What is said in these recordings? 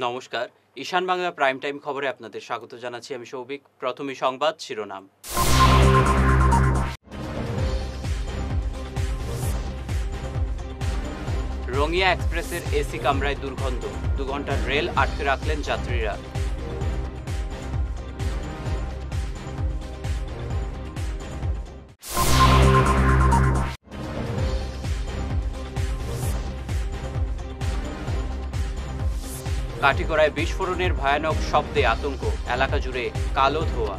নমস্কার, ঈশান Bangla prime time খবরে আপনাদের স্বাগত জানাচ্ছি। আমি সৌভিক। প্রথমে সংবাদ শিরোনাম। রঙিয়া এক্সপ্রেসের এসি কামরায় দুর্গন্ধ, 2 ঘন্টার রেল আটকে রাখলেন যাত্রীরা। কাঠিগড়ায় বিস্ফোরণের ভয়ানক শব্দে আতঙ্ক, এলাকা জুড়ে কালো ধোঁয়া।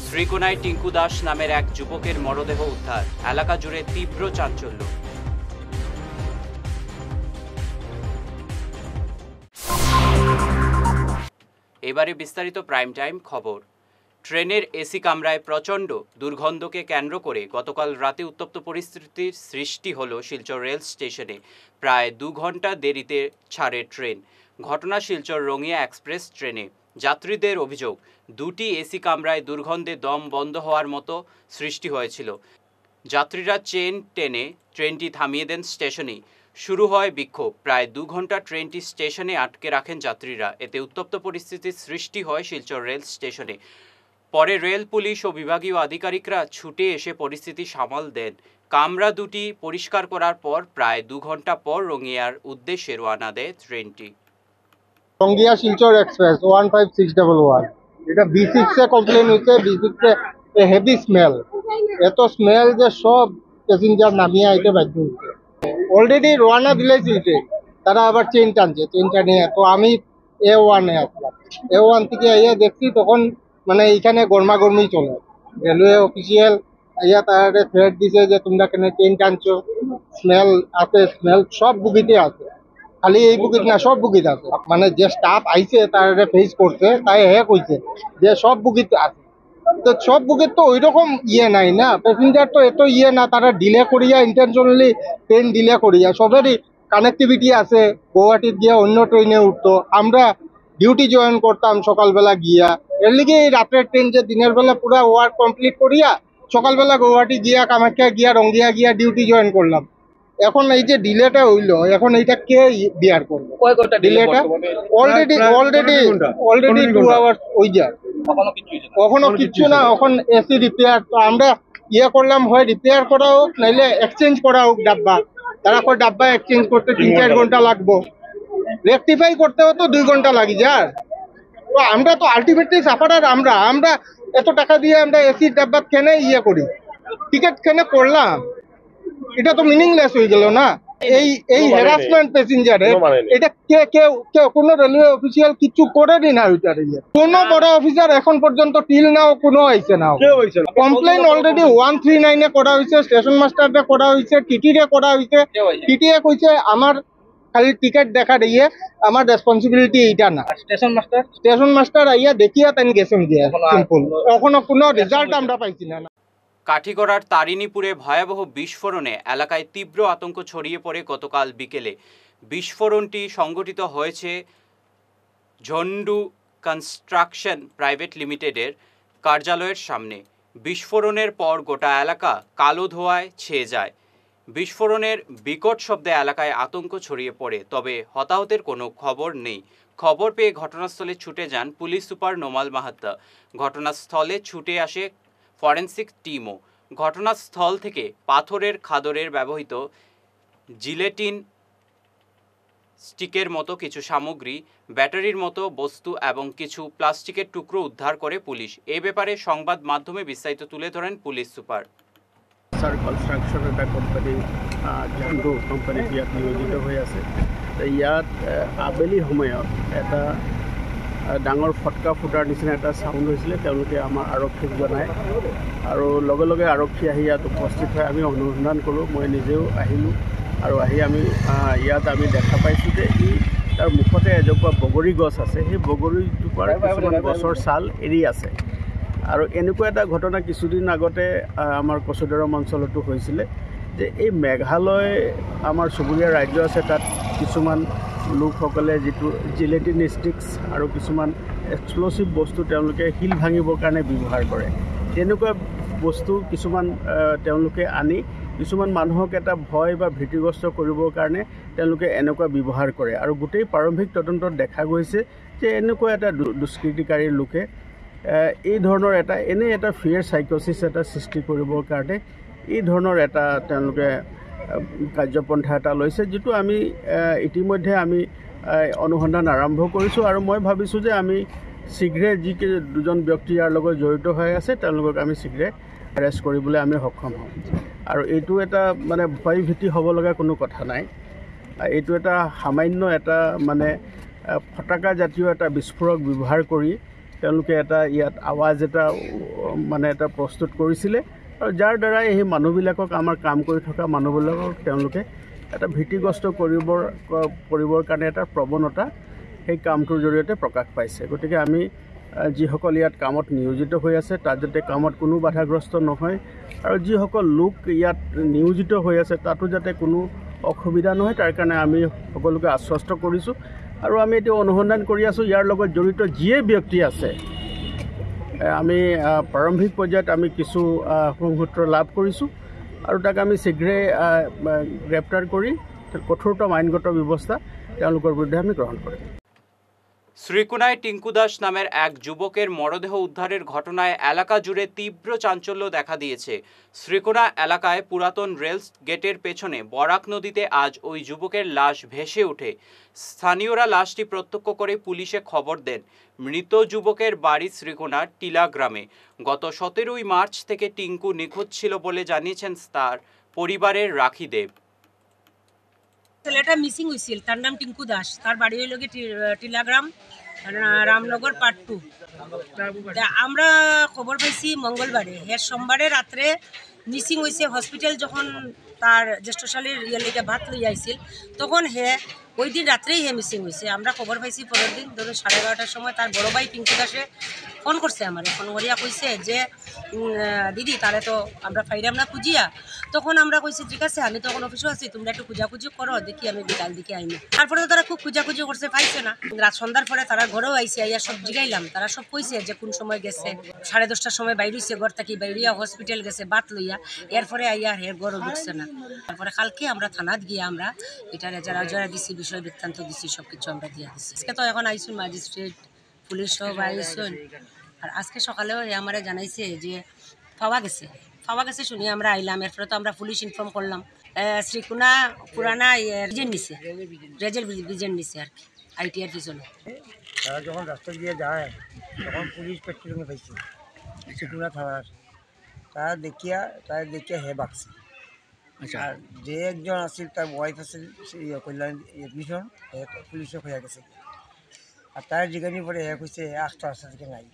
শ্রীকোনায় টিঙ্কু দাস নামের এক যুবকের মরদেহ উদ্ধার, এলাকা জুড়ে তীব্র চাঞ্চল্য। এবারে বিস্তারিত প্রাইম টাইম খবর। ট্রেনের এসি কামরায় প্রচণ্ড দুর্গন্ধকে কেন্দ্র করে গতকাল রাতে উত্তপ্ত পরিস্থিতির সৃষ্টি হলো শিলচর রেল স্টেশনে। প্রায় 2 ঘন্টা দেরিতে ছাড়ে ট্রেন। ঘটনা শিলচর রঙিয়া এক্সপ্রেস ট্রেনে। যাত্রীদের অভিযোগ, 2টি এসি কামরায় দুর্গন্ধে দম বন্ধ হওয়ার মতো সৃষ্টি হয়েছিল। যাত্রীরা চেন টেনে ট্রেনটি থামিয়ে দেন স্টেশনেই। শুরু হয় বিক্ষোভ। প্রায় 2 ঘন্টা ট্রেনটি স্টেশনে আটকে রাখেন যাত্রীরা। এতে উত্তপ্ত পরিস্থিতির সৃষ্টি হয় শিলচর রেল স্টেশনে। পরে রেল পুলিশ ও বিভাগীয় আধিকারিকরা ছুটে এসে পরিস্থিতি সামাল দেন। কামরা 2টি পরিষ্কার করার পর প্রায় 2 ঘন্টা পর রঙিয়ার উদ্দেশ্যে রওনা দেয় ট্রেনটি। রঙিয়া শিলচর এক্সপ্রেস 15611 এটা B6 से কমপ্লেন হচ্ছে। B6 से হেভি স্মেল, এত স্মেল যে সব প্যাসেঞ্জার নামিয়ে আইতে বাধ্য হচ্ছে। অলরেডি রওনা দিলেছিল ট্রেন, তারা আবার চেন টানিয়ে। তো আমি A1 আসলাম। A1 থেকে আইয়া দেখছি তখন মানে এইখানে গরমাগরমি চলে। রেলওয়ে অফিসিয়াল আইয়া তারা থ্রেট দিছে যে তোমরা কেন চেন টানছো, স্মেল আছে, স্মেল সব বুগিতে আছে, খালি এই বুকিট না সব বুকিট আছে। মানে যে স্টাফ আইছে তারা ফেস করছে, তাই কইছে যে সব বুকিট আছে। তো সব বুকিট তো ওই রকম নাই না, প্যাসেঞ্জার তো এত না, তারা ডিলে করিয়া ইন্টেনশনালি ট্রেন ডিলে করিয়া। সবেরই কানেক্টিভিটি আছে, গৌহাটিত গিয়া অন্য ট্রেনে উঠতো। আমরা ডিউটি জয়েন করতাম সকালবেলা গিয়া, এর লিগে এই রাতের ট্রেন যে দিনের বেলা পুরা ওয়ার্ক কমপ্লিট করিয়া সকালবেলা গৌহাটি গিয়া কামাখ্যা গিয়া রঙ্গিয়া গিয়া ডিউটি জয়েন করলাম। এখন এই যে ডিলেটা হইলো, এখন এইটা কে বিয়ার করবে? ডিলেটা অলরেডি 2 আওয়ার্স হয়ে যায়, কখনো কিচ্ছু না। এখন এসি রিপেয়ার, তো আমরা করলাম, হয় রিপেয়ার করা হোক নাইলে এক্সচেঞ্জ করা হোক ডাব্বা। তারা কয় ডাব্বা এক্সচেঞ্জ করতে 3-4 ঘন্টা লাগবো, রেকটিফাই করতেও তো 2 ঘন্টা লাগি যায়। তো আমরা তো আলটিমেটলি সাফারার। আমরা এত টাকা দিয়ে আমরা এসি ডাব্বা কেনে করি, টিকিট কেনে করলাম, এটা তো মিনিংলেস হয়ে গেল না। এই হ্যারাসমেন্ট প্যাসেঞ্জারের, এটা কোনো রেলওয়ে অফিসিয়াল কিছু করেনি না। ওইটার কোনো বড় অফিসার এখন পর্যন্ত টিল নাও কোনো আইছে না। কমপ্লেন অলরেডি 139 করা হয়েছে, স্টেশন মাস্টারে করা হয়েছে, টিটিরে করা হয়েছে। টিটিএ কইছে আমার খালি টিকিট দেখা দিয়ে আমার রেসপন্সিবিলিটি এইটা না। স্টেশন মাস্টার আইয়া দেখিয়া তাই গেছেন দিয়ে সিম্পল। এখনো কোনো রেজাল্ট আমরা পাইছি না। কাঠিগড়ার তারিণীপুরে ভয়াবহ বিস্ফোরণে এলাকায় তীব্র আতঙ্ক ছড়িয়ে পড়ে গতকাল বিকেলে। বিস্ফোরণটি সংঘটিত হয়েছে ঝন্ডু কনস্ট্রাকশন প্রাইভেট লিমিটেডের কার্যালয়ের সামনে। বিস্ফোরণের পর গোটা এলাকা কালো ধোঁয়ায় ছেয়ে যায়। বিস্ফোরণের বিকট শব্দে এলাকায় আতঙ্ক ছড়িয়ে পড়ে, তবে হতাহতের কোনো খবর নেই। খবর পেয়ে ঘটনাস্থলে ছুটে যান পুলিশ সুপার নোমাল মাহাত্তা। ঘটনাস্থলে ছুটে আসে ফরেন্সিক টিমও। ঘটনাস্থল থেকে পাথরের খাদরের ব্যবহৃত জিলেটিন স্টিকের মতো কিছু সামগ্রী, ব্যাটারির মতো বস্তু এবং কিছু প্লাস্টিকের টুকরো উদ্ধার করে পুলিশ। এই ব্যাপারে সংবাদ মাধ্যমে বিস্তারিত তুলে ধরেন পুলিশ সুপার। কনষ্ট্ৰাকশ্যন এটা কোম্পানী, ঝন্ডু কোম্পানীত ইয়াত নিয়োজিত হৈ আছে। ইয়াত আবেলি সময়ত এটা ডাঙৰ ফটকা ফুটাৰ নিচিনা এটা চাউণ্ড হৈছিলে। তেওঁলোকে আমাৰ আৰক্ষীক জনায় আৰু লগে লগে আৰক্ষী আহি ইয়াত উপস্থিত হৈ আমি অনুসন্ধান কৰোঁ। মই নিজেও আহিলোঁ আৰু আহি আমি ইয়াত আমি দেখা পাইছোঁ যে তাৰ মুখতে এজোপা বগৰী গছ আছে। সেই বগৰীজোপাৰ কিছুমান গছৰ ছাল এৰি আছে। আৰু এনেকুৱা এটা ঘটনা কিছুদিন আগতে আমাৰ কচুদৰম অঞ্চলতো হৈছিলে যে এই মেঘালয় আমাৰ চুবুৰীয়া ৰাজ্য আছে, তাত কিছুমান লোকসকলে যিটো জিলেটিন ষ্টিক্স আৰু কিছুমান এক্সপ্ল'চিভ বস্তু তেওঁলোকে শিল ভাঙিবৰ কাৰণে ব্যৱহাৰ কৰে। তেনেকুৱা বস্তু কিছুমান তেওঁলোকে আনি কিছুমান মানুহক এটা ভয় বা ভীতিগ্ৰস্ত কৰিবৰ কাৰণে তেওঁলোকে এনেকুৱা ব্যৱহাৰ কৰে। আৰু গোটেই প্ৰাৰম্ভিক তদন্তত দেখা গৈছে যে এনেকুৱা এটা দুষ্কৃতিকাৰী লোকে এই ধৰণৰ এনে এটা ফিয়াৰ চাইক'চিছ এটা সৃষ্টি কৰিবৰ কাৰণে এই ধৰণৰ এটা তেওঁলোকে কাৰ্যপন্থা এটা লৈছে, যিটো আমি ইতিমধ্যে আমি অনুসন্ধান আৰম্ভ কৰিছোঁ। আৰু মই ভাবিছোঁ যে আমি শীঘ্ৰে দুজন ব্যক্তি ইয়াৰ লগত জড়িত হৈ আছে তেওঁলোকক আমি শীঘ্ৰে এৰেষ্ট কৰিবলৈ আমি সক্ষম হ'ম। আৰু এইটো এটা মানে ভয় ভীতি হ'ব লগা কোনো কথা নাই। এইটো এটা সামান্য এটা মানে ফটাকা জাতীয় এটা বিস্ফোৰক ব্যৱহাৰ কৰি তেওঁলোকে এটা ইয়াত আৱাজ এটা প্ৰস্তুত কৰিছিলে, আৰু যাৰ দ্বাৰা এই মানুহবিলাকক আমাৰ কাম কৰি থকা মানুহবিলাকক তেওঁলোকে এটা ভীতিগ্ৰস্ত কৰিবৰ কাৰণে এটা প্ৰৱণতা সেই কামটোৰ জৰিয়তে প্ৰকাশ পাইছে। গতিকে আমি যিসকল ইয়াত কামত নিয়োজিত হৈ আছে তাত যাতে কামত কোনো বাধাগ্ৰস্ত নহয়, আৰু যিসকল লোক ইয়াত নিয়োজিত হৈ আছে তাতো যাতে কোনো অসুবিধা নহয় তাৰ কাৰণে আমি সকলোকে আশ্বস্ত কৰিছোঁ। আৰু আমি এতিয়া অনুসন্ধান কৰি আছোঁ ইয়াৰ লগত জড়িত যিয়ে ব্যক্তি আছে। আমি প্ৰাৰম্ভিক পৰ্যায়ত আমি কিছু সংসূত্ৰ লাভ কৰিছোঁ, আৰু তাক আমি শীঘ্ৰে গ্ৰেপ্তাৰ কৰি কঠোৰতম আইনগত ব্যৱস্থা তেওঁলোকৰ বিৰুদ্ধে আমি গ্ৰহণ কৰিম। শ্রীকোনায় টিঙ্কু দাস নামের এক যুবকের মরদেহ উদ্ধারের ঘটনায় এলাকা জুড়ে তীব্র চাঞ্চল্য দেখা দিয়েছে। শ্রীকোনা এলাকায় পুরাতন রেল গেটের পেছনে বরাক নদীতে আজ ওই যুবকের লাশ ভেসে ওঠে। স্থানীয়রা লাশটি প্রত্যক্ষ করে পুলিশে খবর দেন। মৃত যুবকের বাড়ি শ্রীকোনার টিলা গ্রামে। গত 17 মার্চ থেকে টিঙ্কু নিখোঁজ ছিল বলে জানিয়েছেন তার পরিবারের রাখি দেব। ছেলেটা মিসিং হয়েছিল, তার নাম টিঙ্কু দাস, তার বাড়ি হইল টিলাগ্রাম রামনগর পার্ট 2। আমরা খবর পাইছি মঙ্গলবারে, সোমবারে রাত্রে মিসিং হয়েছে। হসপিটাল যখন তার জ্যেষ্ঠশালীর লেগে ভাত লই আইছিল তখন ওই দিন রাত্রেই মিসিং হয়েছে। আমরা খবর পাইছি পরের দিন ধরুন 11:30টার সময় তার বড় ভাই টিঙ্কু দাসে ফোন করছে আমার, ফোন করিয়া কইছে যে দিদি তারে তো আমরা ফাইরাম না খুঁজিয়া। তখন আমরা কইছি ঠিক আছে, আমি তখন অফিসে আছি, তোমরা একটু খুঁজাখুঁজি করো, দেখি আমি বিকাল দিকে আইনি। তারপরে তো তারা খুব খুঁজাখুঁজি করছে, পাইছে না। রাত সন্ধ্যার পরে তারা ঘরেও আইসি, আইয়া সব জিগাইলাম, তারা সব কইছে যে কোন সময় গেছে। 10:30টার সময় বাইরেছে, ঘর থাকি বাইরিয়া হসপিটাল গেছে বাত লইয়া, এরপরে আইয়া ঘরও ঢুকছে না। তারপরে কালকে আমরা থানাত গিয়ে আমরা এটা যারা দিছি বিষয় বৃত্তান্ত দিছি, সব কিছু আমরা দিয়ে দিছি। আজকে তো এখন আইসুন ম্যাজিস্ট্রেট, পুলিশ সব আইসুন। আর আজকে সকালেও আমারে জানাইছে যে পাওয়া গেছে শুনি আমরা আইলাম। এরপরে তো আমরা পুলিশ ইনফর্ম করলাম। শ্রীকোনা পুরানা রেজেল ব্রিজের নিচে আর কি, ITR পিছনে। তারা যখন রাস্তা দিয়ে যায় তখন পুলিশ পেট্রোলিংয়ে পাইছে শ্রীকোনা থানার। তারা দেখিয়া হে বাকছে। আর যে একজন আছিল তার ওয়াইফ আছিল কল্যাণ এডমিশন, পুলিশে হয়ে গেছে। আর তার জিজ্ঞানি পরে কইছে আসতে রাস্তা থেকে নাই।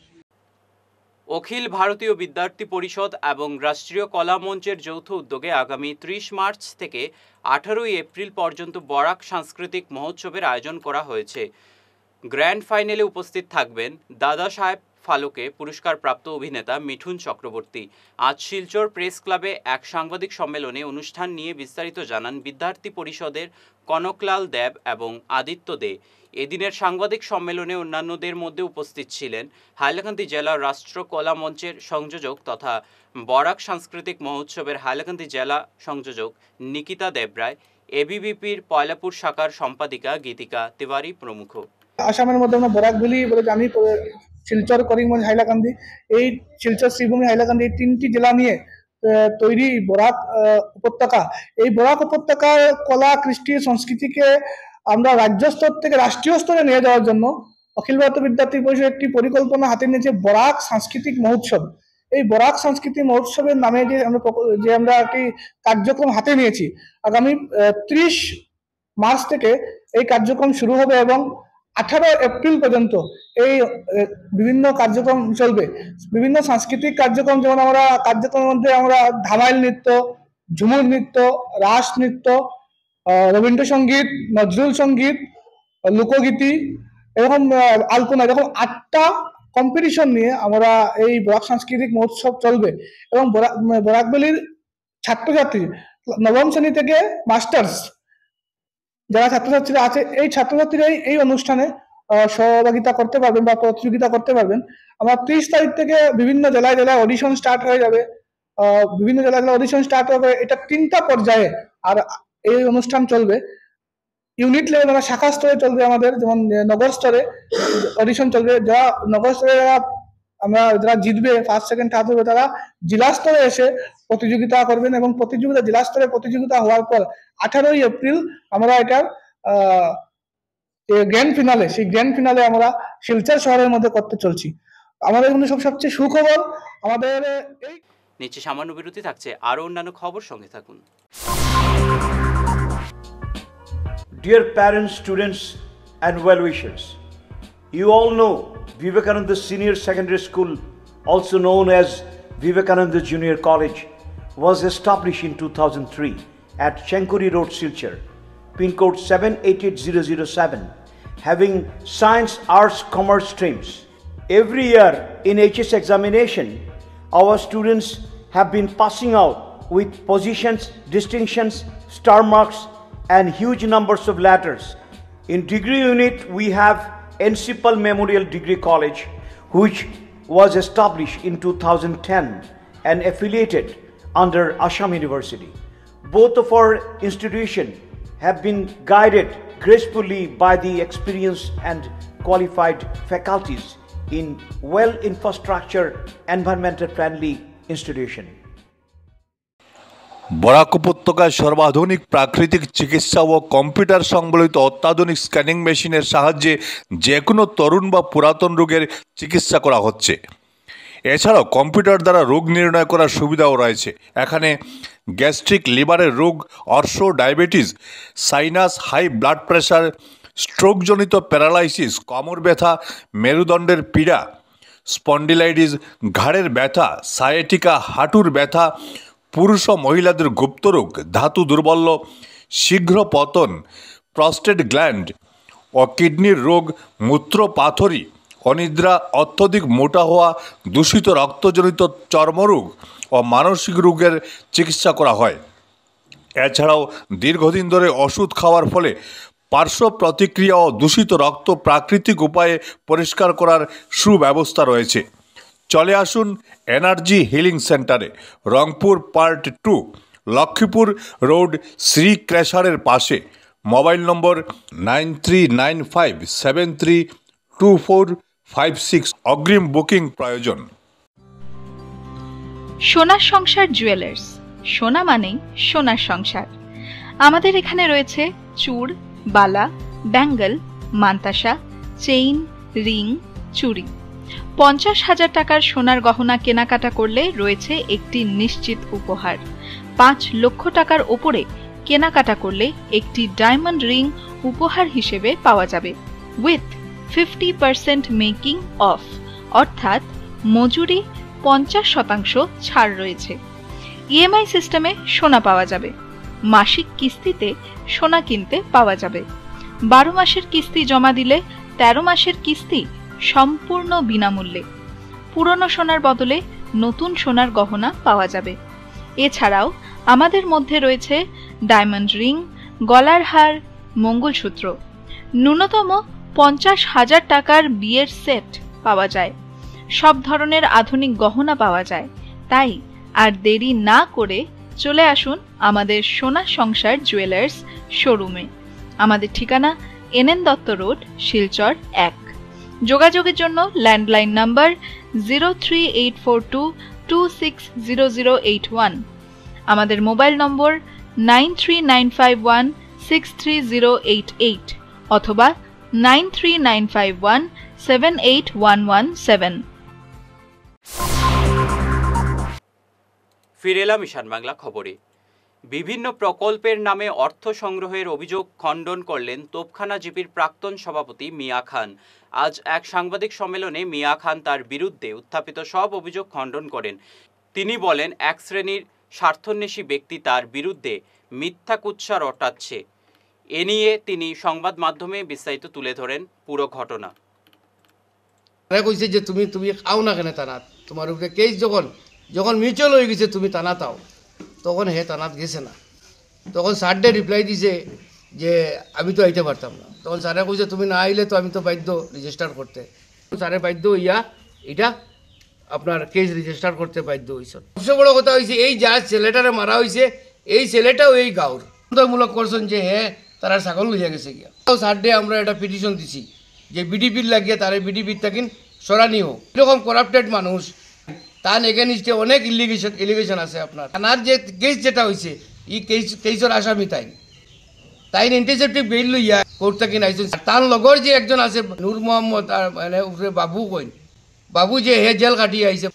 অখিল ভারতীয় বিদ্যার্থী পরিষদ এবং রাষ্ট্রীয় কলা মঞ্চের যৌথ উদ্যোগে আগামী 30 মার্চ থেকে 18 এপ্রিল পর্যন্ত বরাক সাংস্কৃতিক মহোৎসবের আয়োজন করা হয়েছে। গ্র্যান্ড ফাইনালে উপস্থিত থাকবেন দাদা সাহেব ফালকে পুরস্কারপ্রাপ্ত অভিনেতা মিঠুন চক্রবর্তী। আজ শিলচর প্রেস ক্লাবে এক সাংবাদিক সম্মেলনে অনুষ্ঠান নিয়ে বিস্তারিত জানান বিদ্যার্থী পরিষদের কনকলাল দেব এবং আদিত্য দে। এদিনের সাংবাদিক সম্মেলনে অন্যান্যদের মধ্যে উপস্থিত ছিলেন হাইলাকান্দি জেলা রাষ্ট্র কলা মঞ্চের সংযোজক তথা বরাক সাংস্কৃতিক মহোৎসবের হাইলাকান্দি জেলা সংযোজক নিকিতা দেবরায়, এবিভিপির পয়লাপুর শাখার সম্পাদিকা গীতিকা তিওয়ারি প্রমুখ। আসামের মধ্যে আমরা বরাক ভ্যালি বলে জানি, শিলচর, করিমগঞ্জ, হাইলাকান্দি, এই শিলচর, শ্রীভূমি, হাইলাকান্দি এই 3টি জেলা নিয়ে তৈরি বরাক উপত্যকা। এই বরাক উপত্যকার কলা, কৃষ্টি, সংস্কৃতিকে আমরা রাজ্য স্তর থেকে রাষ্ট্রীয় স্তরে নিয়ে যাওয়ার জন্য অখিল ভারতীয় বিদ্যার্থী পরিষদ একটি পরিকল্পনা হাতে নিয়েছে, বরাক সাংস্কৃতিক মহোৎসব। এই বরাক সাংস্কৃতিক মহোৎসবের নামে যে আমরা একটি কার্যক্রম হাতে নিয়েছি, আগামী 30 মার্চ থেকে এই কার্যক্রম শুরু হবে এবং 18 এপ্রিল পর্যন্ত এই বিভিন্ন কার্যক্রম চলবে। বিভিন্ন সাংস্কৃতিক কার্যক্রম, যেমন আমরা কার্যক্রমের মধ্যে আমরা ধামাইল নৃত্য, ঝুমুর নৃত্য, রাস নৃত্য, রবীন্দ্রসঙ্গীত, নজরুল সঙ্গীত, লোকগীতি, এরকম আলপনা, এরকম 8টা কম্পিটিশন নিয়ে আমরা এই বরাক সাংস্কৃতিক মহোৎসব চলবে। এবং বরাক ভ্যালির ছাত্রছাত্রী নবম শ্রেণী থেকে মাস্টার্স যারা ছাত্রছাত্রীরা আছে এই ছাত্রছাত্রীরাই এই অনুষ্ঠানে সহযোগিতা করতে পারবেন বা প্রতিযোগিতা করতে পারবেন। আমরা 30 তারিখ থেকে বিভিন্ন জেলায় জেলায় অডিশন স্টার্ট হয়ে যাবে, বিভিন্ন জেলায় জেলায় অডিশন স্টার্ট হবে। এটা 3টা পর্যায়ে আর এই অনুষ্ঠান চলবে। ইউনিট লেভেল বা শাখা স্তরে চলবে আমাদের, যেমন নগর স্তরে অডিশন চলবে। যারা নগর স্তরে যারা জিতবে, ফার্স্ট সেকেন্ড থার্ড হবে, তারা জেলা স্তরে এসে প্রতিযোগিতা করবেন এবং জেলা স্তরে প্রতিযোগিতা হওয়ার পর 18ই এপ্রিল আমরা এটার গ্র্যান্ড ফিনালে, সেই গ্র্যান্ড ফিনালে আমরা শিলচর শহরের মধ্যে করতে চলছি। আমাদের কিন্তু সবচেয়ে সুখবর আমাদের এই নিচে সামান্য বিরতি থাকছে, আরও অন্যান্য খবর সঙ্গে থাকুন। Dear parents, students and well-wishers, you all know Vivekananda Senior Secondary School, also known as Vivekananda Junior College, was established in 2003 at Chenkuri Road, Silchar, pin code 788007, having science, arts, commerce streams. Every year in HS examination, our students have been passing out with positions, distinctions, star marks and huge numbers of letters. In degree unit, we have Encipal Memorial Degree College, which was established in 2010 and affiliated under Assam University. Both of our institutions have been guided gracefully by the experienced and qualified faculties in well-infrastructure, environmental-friendly institution. Barak উপত্যকায় সর্বাধুনিক প্রাকৃতিক চিকিৎসা ও computer সংবলিত অত্যাধুনিক scanning মেশিনের সাহায্যে যে কোনো তরুণ বা পুরাতন রোগের চিকিৎসা করা হচ্ছে। এছাড়াও কম্পিউটার দ্বারা রোগ নির্ণয় করার সুবিধাও রয়েছে। এখানে গ্যাস্ট্রিক, লিভারের রোগ, অর্শ, diabetes, sinus, high blood pressure, স্ট্রোকজনিত প্যারালাইসিস, কোমর ব্যথা, মেরুদণ্ডের পীড়া, স্পন্ডিলাইটিস, ঘাড়ের ব্যথা, সায়াটিকা, হাঁটুর ব্যথা, পুরুষ ও মহিলাদের গুপ্তরোগ, ধাতু দুর্বল্য, শীঘ্র পতন, প্রস্টেট গ্ল্যান্ড ও কিডনির রোগ, মূত্রপাথড়ী, অনিদ্রা, অত্যধিক মোটা হওয়া, দূষিত রক্তজনিত চর্মরোগ ও মানসিক রোগের চিকিৎসা করা হয়। এছাড়াও দীর্ঘদিন ধরে ওষুধ খাওয়ার ফলে পার্শ্ব প্রতিক্রিয়া ও দূষিত রক্ত প্রাকৃতিক উপায়ে পরিষ্কার করার সুব্যবস্থা রয়েছে। চলে আসুন এনার্জি হিলিং সেন্টারে, রংপুর পার্ট 2, লক্ষ্মীপুর রোড, শ্রী ক্রেশারের পাশে। মোবাইল নম্বর 9395732456। অগ্রিম বুকিং প্রয়োজন। সোনার সংসার জুয়েলার্স, সোনা মানেই সোনার সংসার। আমাদের এখানে রয়েছে চূড়, বালা, ব্যাঙ্গল, মান্তাসা, চেইন, রিং, চুড়ি। 50,000 টাকার সোনার গহনা কেনাকাটা করলে রয়েছে একটি নিশ্চিত উপহার। 5 লক্ষ টাকার ওপরে কেনাকাটা করলে একটি ডায়মন্ড রিং উপহার হিসেবে পাওয়া যাবে উইথ 50% মেকিং অফ, অর্থাৎ মজুরি 50% ছাড় রয়েছে। ইএমআই সিস্টেমে সোনা পাওয়া যাবে। মাসিক কিস্তিতে সোনা কিনতে পাওয়া যাবে। 12 মাসের কিস্তি জমা দিলে 13 মাসের কিস্তি সম্পূর্ণ বিনামূল্যে। পুরনো সোনার বদলে নতুন সোনার গহনা পাওয়া যাবে। এছাড়াও আমাদের মধ্যে রয়েছে ডায়মন্ড রিং, গলার হার, মঙ্গলসূত্র। ন্যূনতম 50,000 টাকার বিয়ের সেট পাওয়া যায়। সব ধরনের আধুনিক গহনা পাওয়া যায়। তাই আর দেরি না করে চলে আসুন আমাদের সোনা সংসার জুয়েলার্স শোরুমে। আমাদের ঠিকানা NN দত্ত রোড, শিলচর 1। যোগাযোগের জন্য ল্যান্ডলাইন নাম্বার 03842260081, আমাদের মোবাইল নম্বর 9395163088 অথবা 9395178117। ফিরে এলাম ঈশান বাংলা খবরে। বিভিন্ন প্রকল্পের নামে অর্থ সংগ্রহের অভিযোগ খণ্ডন করলেন তোপখানা জিপির প্রাক্তন সভাপতি মিয়া খান। আজ এক সাংবাদিক সম্মেলনে মিয়া খান তার বিরুদ্ধে উত্থাপিত সব অভিযোগ খণ্ডন করেন। তিনি বলেন, এক শ্রেণীর স্বার্থান্বেষী ব্যক্তি তার বিরুদ্ধে মিথ্যা কুৎসা রটাচ্ছে। এ নিয়ে তিনি সংবাদ মাধ্যমে বিস্তারিত তুলে ধরেন পুরো ঘটনা। কইছে যে তুমি খাও না কেন তানাত, তোমার উপরে কেস যখন মিউচুয়াল হয়ে গেছে তুমি তানা তাও, তখন হে তানাত গেছে না। তখন সারডে রিপ্লাই দিছে যে আমি তো আইতে পারতাম না। তখন স্যারে কইছে তুমি না আইলে তো আমি তো বাধ্য রেজিস্টার করতে। স্যারে বাধ্য হইয়া এটা আপনার কেস রেজিস্টার করতে বাধ্য হয়েছে। সবচেয়ে বড় কথা হয়েছে এই যা ছেলেটারে মারা হয়েছে এই ছেলেটাও এই গাঁওর মূলক করছেন যে হ্যাঁ তারা ছাগল লইয়া গেছে গিয়া। সারডে আমরা একটা পিটিশন দিছি যে বিডিপির লাগিয়ে তারা বিডিপির থাকেন সরানি হোক। এরকম করাপ্টেড মানুষ তার এগেনিস্টে অনেক এলিগেশন আছে আপনার। থানার যে কেস যেটা হয়েছে এই কেসের আসামি তাই ইন্টারসেপ্টিভ বেইল লইয়া কোর্ট থেকে আইছেন। তার লগর যে একজন আছে নূর মোহাম্মদ মানে বাবু কইন বাবু যে হে জেল কাটিয়ে আইছে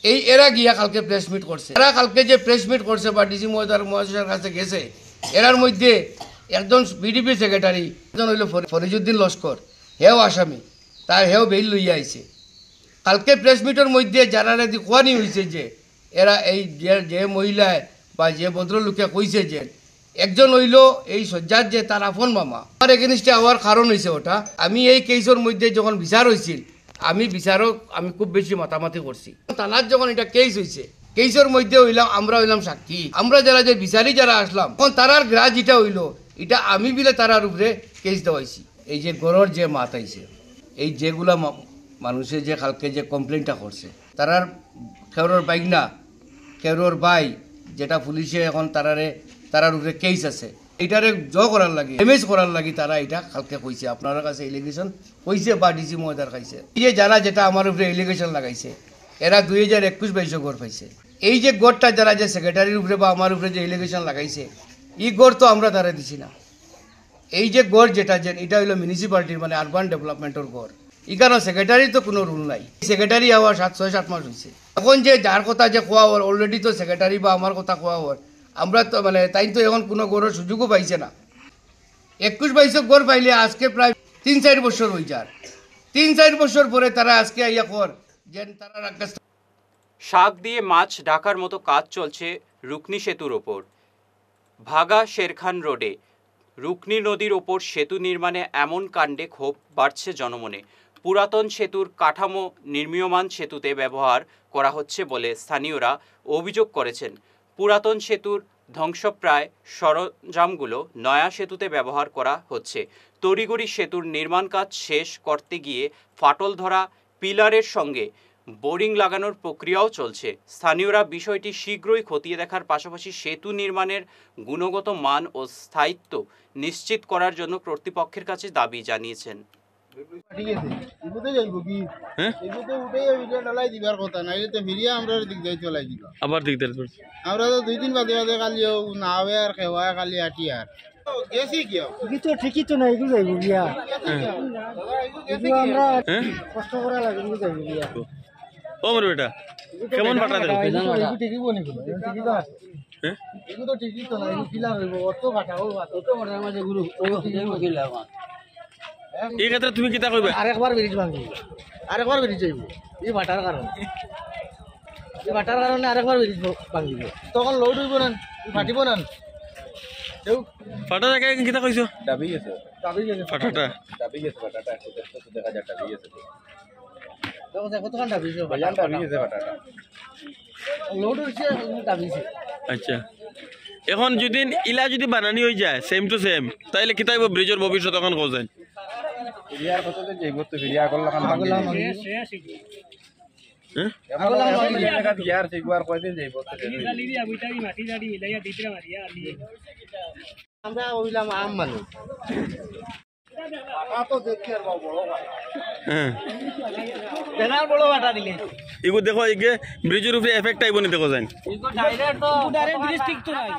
এই এরা গিয়া কালকে প্রেস মিট করছে। এরা কালকে যে প্রেস মিট করছে বা ডিসি মহাশয়ের কাছে গেছে এরার মধ্যে একজন বিডিপি সেক্রেটারি, একজন হইল ফরিজউদ্দিন লস্কর, হেও আসামি, তার হেও বেইল লইয়া আইছে। কালকে প্রেস মিটের মধ্যে যারা কোয়ানি হয়েছে যে এরা এই যে মহিলায় বা যে ভদ্রলোকে কইছে যে একজন হইল এই সজ্জার যে তার আপন মামা, আমার এগেনিস্টে হওয়ার কারণ হয়েছে ওটা। আমি এই কেসের মধ্যে যখন বিচার হয়েছিল আমি খুব বেশি মাতামাতি করছি। থানার যখন এটা কেস হয়েছে কেসের মধ্যে আমরা হইলাম সাক্ষী। আমরা যারা যে বিচারি যারা আসলাম তখন তারার গ্রাজ এটা হইল এটা আমি বিলে তারার উপরে কেস দেওয়াইছি। এই যে গড়র যে মাত আইছে এই যেগুলা মানুষের যে কালকে যে কমপ্লেনটা করছে তারার কেউর বাইক না কেউর বাই যেটা পুলিশে এখন তারার উপরে কেস আছে এটারে করার লাগে ড্যামেজ করার লাগে তারা এটা কালকে কইছে আপনার কাছে এলিগেশন কইছে বা ডিসি মহোদয়ের কাছে। এই যে যারা যেটা আমার উপরে এলিগেশন লাগাইছে এরা 2021-22 গড় পাইছে। এই যে গড়টা যারা যে সেক্রেটারির উপরে বা আমার উপরে যে এলিগেশন লাগাইছে এই গড় তো আমরা তারা দিছি না। এই যে গড় যেটা এটা হইলো মিউনিসিপালিটির মানে আরবান ডেভেলপমেন্টের গড়। এখানে সেক্রেটারি তো কোনো রুল নাই। সেক্রেটারি হওয়ার 6-7 মাস হয়েছে। এখন যে যার কথা যে কোয়া হওয়ার অলরেডি তো সেক্রেটারি বা আমার কথা কোয়া হওয়ার আমরা তো মানে তাই তো এখন কোনো গড়ের সুযোগও পাইছে না। 21-22 গড় পাইলে আজকে প্রায় 3-4 বছর হয়ে যার। 3-4 বছর পরে তারা আজকে আইয়া কর যে তারা শাক দিয়ে মাছ ঢাকার মতো কাজ চলছে রুকনি সেতুর ওপর। ভাগা শেরখান রোডে রুকনি নদীর ওপর সেতু নির্মাণে এমন কাণ্ডে ক্ষোভ বাড়ছে জনমনে। পুরাতন সেতুর কাঠামো নির্মীয়মান সেতুতে ব্যবহার করা হচ্ছে বলে স্থানীয়রা অভিযোগ করেছেন। পুরাতন সেতুর ধ্বংসপ্রায় সরঞ্জামগুলো নয়া সেতুতে ব্যবহার করা হচ্ছে। তড়িঘড়ি সেতুর নির্মাণ কাজ শেষ করতে গিয়ে ফাটল ধরা পিলারের সঙ্গে বোরিং লাগানোর প্রক্রিয়াও চলছে। স্থানীয়রা বিষয়টি শীঘ্রই খতিয়ে দেখার পাশাপাশি সেতু নির্মাণের গুণগত মান ও স্থায়িত্ব নিশ্চিত করার জন্য কর্তৃপক্ষের কাছে দাবি জানিয়েছেন। আমরা তো 2-3 বাদে কালি না হবে আর খেওয়া কালি আটি আর ঠিকই তো নাই যাইব গিয়া আমরা কষ্ট করা লাগে যাইব গিয়া। ও মোর বেটা কেমন ফাটা দেখো ঠিকই বনি ঠিকই তো আছে এগুলো তো ঠিকই তো না এগুলো কিলা হইব অত ফাটা ও অত মোটা মাঝে গুরু ও কিলা এই ক্ষেত্রে তুমি কিতা কইবা? আরেকবার ব্রিজ ভাঙি আরেকবার ব্রিজ যাইব এই ফাটার কারণে আরেকবার ব্রিজ ভাঙিব তখন লোড হইব না ফাটিব না। ফাটা জায়গায় কিতা কইছো? দাবি গেছে ফাটাটা দাবি গেছে ফাটাটা দেখা যায় দাবি গেছে দেখো কতখান দাবি গেছে বাজান দাবি গেছে ফাটাটা লোড হইছে দাবিছে। আচ্ছা এখন যদি ইলা যদি বানানি হয়ে যায় সেম টু সেম তাইলে কিতা হইব ব্রিজের ভবিষ্যৎ তখন কোজেন ফিরিয়ার কথাতে যাইব তো ফিরিয়া করলা কাম আগলা মাগি হ্যাঁ আগলা মাগি জায়গা দিয়ার সেগুয়ার কয়দিন যাইব তো গালি দিয়া বুইটাই মাটি দাড়ি মিলাইয়া দিতরা মারিয়া আলি আমরা হইলাম আম মানুষ আ তো দেখি আর বড় হ্যাঁ দেনার বড় বাটা দিলে ইগো দেখো ইগে ব্রিজের উপরে এফেক্ট আইবনি দেখো যান ইগো ডাইরেক্ট ব্রিজ ঠিক তো নাই।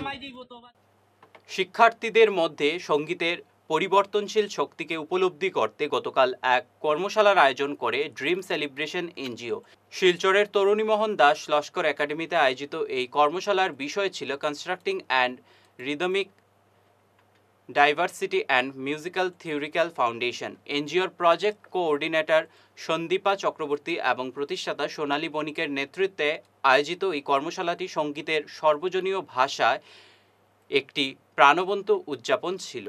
শিক্ষার্থীদের মধ্যে সঙ্গীতের পরিবর্তনশীল শক্তিকে উপলব্ধি করতে গতকাল এক কর্মশালার আয়োজন করে ড্রিম সেলিব্রেশন এনজিও। শিলচরের তরুণীমোহন দাস লস্কর একাডেমিতে আয়োজিত এই কর্মশালার বিষয় ছিল constructing and rhythmic diversity and musical theoretical foundation. এনজিওর প্রজেক্ট কোঅর্ডিনেটর সন্দীপা চক্রবর্তী এবং প্রতিষ্ঠাতা সোনালী বণিকের নেতৃত্বে আয়োজিত এই কর্মশালাটি সঙ্গীতের সর্বজনীয় ভাষায় একটি প্রাণবন্ত উদযাপন ছিল।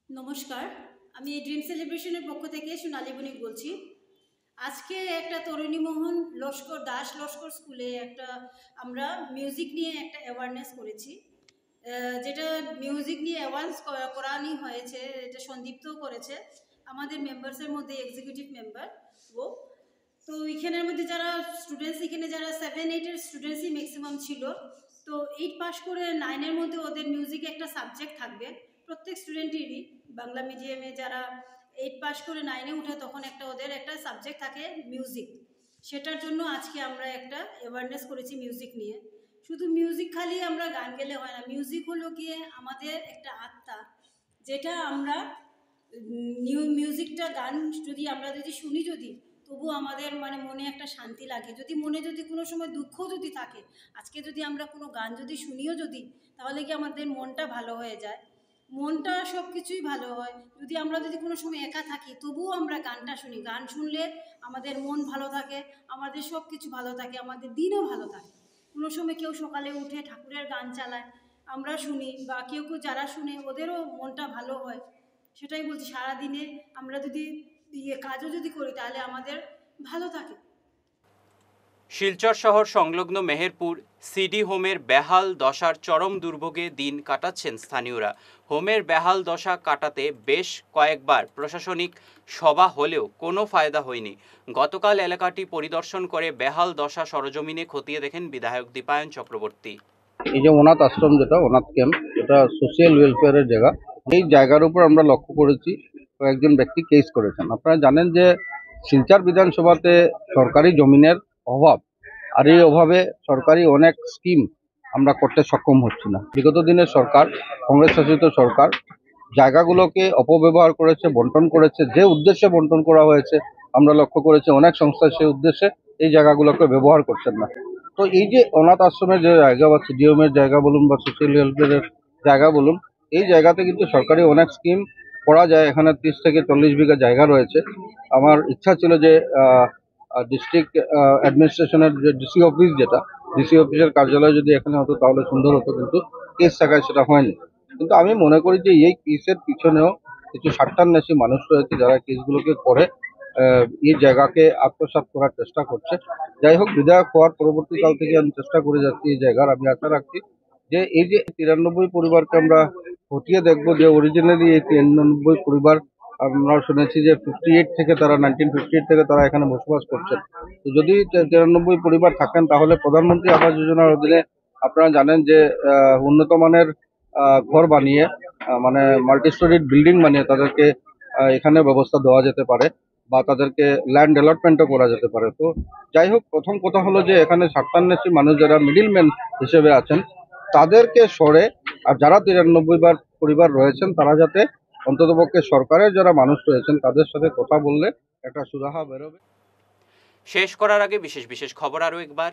নমস্কার, আমি ড্রিম সেলিব্রেশনের পক্ষ থেকে সোনালী বণিক বলছি। আজকে একটা তরুণীমোহন দাস লস্কর স্কুলে আমরা মিউজিক নিয়ে একটা অ্যাওয়ারনেস করেছি। যেটা মিউজিক নিয়ে অ্যাওয়ার্স করানি হয়েছে, এটা সন্দীপ্তও করেছে আমাদের মেম্বার্সের মধ্যে, এক্সিকিউটিভ মেম্বার ও। তো এখানের মধ্যে যারা স্টুডেন্টস, এখানে যারা 7-8-এর স্টুডেন্টসই ম্যাক্সিমাম ছিল। তো 8 পাস করে 9-এর মধ্যে ওদের মিউজিক একটা সাবজেক্ট থাকবে প্রত্যেক স্টুডেন্টেরই। বাংলা মিডিয়ামে যারা 8 পাস করে 9-এ উঠে তখন ওদের একটা সাবজেক্ট থাকে মিউজিক। সেটার জন্য আজকে আমরা একটা অ্যাওয়ারনেস করেছি মিউজিক নিয়ে। শুধু মিউজিক খালি আমরা গান গেলে হয় না, মিউজিক হলো গিয়ে আমাদের একটা আত্মা, যেটা আমরা মিউজিকটা গান আমরা যদি শুনি, তবু আমাদের মনে একটা শান্তি লাগে। যদি মনে কোনো সময় দুঃখ যদি থাকে, আজকে যদি আমরা কোনো গান শুনিও তাহলে কি আমাদের মনটা ভালো হয়ে যায়, মনটা সব কিছুই ভালো হয়। যদি আমরা কোনো সময় একা থাকি, তবুও আমরা গানটা শুনি। গান শুনলে আমাদের মন ভালো থাকে, আমাদের সব কিছু ভালো থাকে, আমাদের দিনও ভালো থাকে। কোনো সময় কেউ সকালে উঠে ঠাকুরের গান চালায়, আমরা শুনি, বা কেউ যারা শুনে ওদেরও মনটা ভালো হয়। সেটাই বলছি, সারাদিনে আমরা যদি কাজও করি তাহলে আমাদের ভালো থাকে। শিলচর শহর সংলগ্ন মেহেরপুর সিডি হোমের বেহাল দশার চরম দুর্ভোগে দিন কাটাচ্ছেন স্থানীয়রা। হোমের বেহাল দশা কাটাতে বেশ কয়েকবার প্রশাসনিক সভা হলেও কোনো ফায়দা হয়নি। গতকাল এলাকাটি পরিদর্শন করে বেহাল দশা সরজমিনে খতিয়ে দেখেন বিধায়ক দীপায়ন চক্রবর্তী। এই যে অনাথ আশ্রম, যেটা অনাথ ক্যাম্প, এটা সোশিয়াল ওয়েলফেয়ারের জায়গা। এই জায়গার উপর আমরা লক্ষ্য করেছি কয়েকজন ব্যক্তি কেস করেছেন। আপনারা জানেন যে শিলচর বিধানসভাতে সরকারি জমিনের অভাব, আর এই অভাবে সরকারি অনেক স্কিম আমরা করতে সক্ষম হচ্ছি না। বিগত দিনের সরকার, কংগ্রেস শাসিত সরকার, জায়গাগুলোকে অপব্যবহার করেছে, বন্টন করেছে। যে উদ্দেশ্যে বন্টন করা হয়েছে আমরা লক্ষ্য করেছি অনেক সংস্থা সেই উদ্দেশ্যে এই জায়গাগুলোকে ব্যবহার করছেন না। তো এই যে অনাথ আশ্রমের যে জায়গা বা সিডিএমের জায়গা বলুন বা সোশ্যাল ওয়েলফেয়ারের জায়গা বলুন, এই জায়গাতে কিন্তু সরকারি অনেক স্কিম করা যায়। এখানে 30 থেকে 40 বিঘা জায়গা রয়েছে। আমার ইচ্ছা ছিল যে ডিস্ট্রিক্ট অ্যাডমিনিস্ট্রেশনের যে ডিসি অফিস, যেটা ডিসি অফিসের কার্যালয় যদি এখানে হতো তাহলে সুন্দর হতো, কিন্তু কেস থাকায় সেটা হয়নি। কিন্তু আমি মনে করি যে এই কেসের পিছনেও কিছু স্বার্থান্বেষী মানুষ রয়েছে যারা কেসগুলোকে করে এই জায়গাকে আত্মসাৎ করার চেষ্টা করছে। যাই হোক, বিধায়ক হওয়ার পরবর্তীকাল থেকে আমি চেষ্টা করে যাচ্ছি এই জায়গার। আমি আশা রাখছি যে এই যে 93 পরিবারকে আমরা খতিয়ে দেখবো, যে অরিজিনালি এই 93 পরিবার আমরা শুনেছি যে 1958 থেকে তারা এখানে বসবাস করছেন। তো যদি 93 পরিবার থাকেন তাহলে প্রধানমন্ত্রী আবাস যোজনার অধীনে আপনারা জানেন যে উন্নত মানের ঘর বানিয়ে, মানে মাল্টি স্টোরিড বিল্ডিং বানিয়ে তাদেরকে এখানে ব্যবস্থা দেওয়া যেতে পারে, বা তাদেরকে ল্যান্ড ডেভেলপমেন্টও করা যেতে পারে। তো যাই হোক, প্রথম কথা হলো যে এখানে স্বার্থান্বেষী মানুষ যারা মিডিলম্যান হিসেবে আছেন তাদেরকে সরে, আর যারা 93 পরিবার রয়েছেন তারা যাতে অন্ততপক্ষে সরকারের যারা মানুষ রয়েছেন তাদের সাথে কথা বললে একটা সুরাহা বেরোবে। শেষ করার আগে বিশেষ বিশেষ খবর আরও একবার।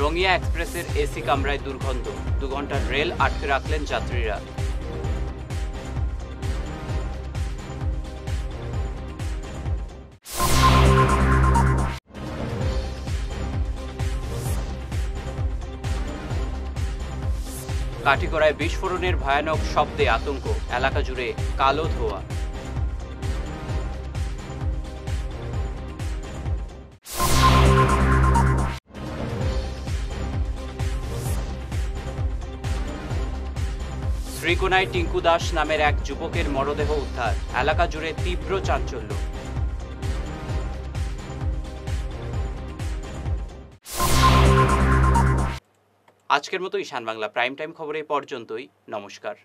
রঙিয়া এক্সপ্রেসের এসি কামরায় দুর্গন্ধ, 2 ঘন্টার রেল আটকে রাখলেন যাত্রীরা। কাঠিগড়ায় বিস্ফোরণের ভয়ানক শব্দে আতঙ্ক, এলাকা জুড়ে কালো ধোঁয়া। শ্রীকোনায় টিঙ্কু দাস নামের এক যুবকের মরদেহ উদ্ধার, এলাকা জুড়ে তীব্র চাঞ্চল্য। আজকের মতো ঈশান বাংলা প্রাইম টাইম খবর এই পর্যন্তই। নমস্কার।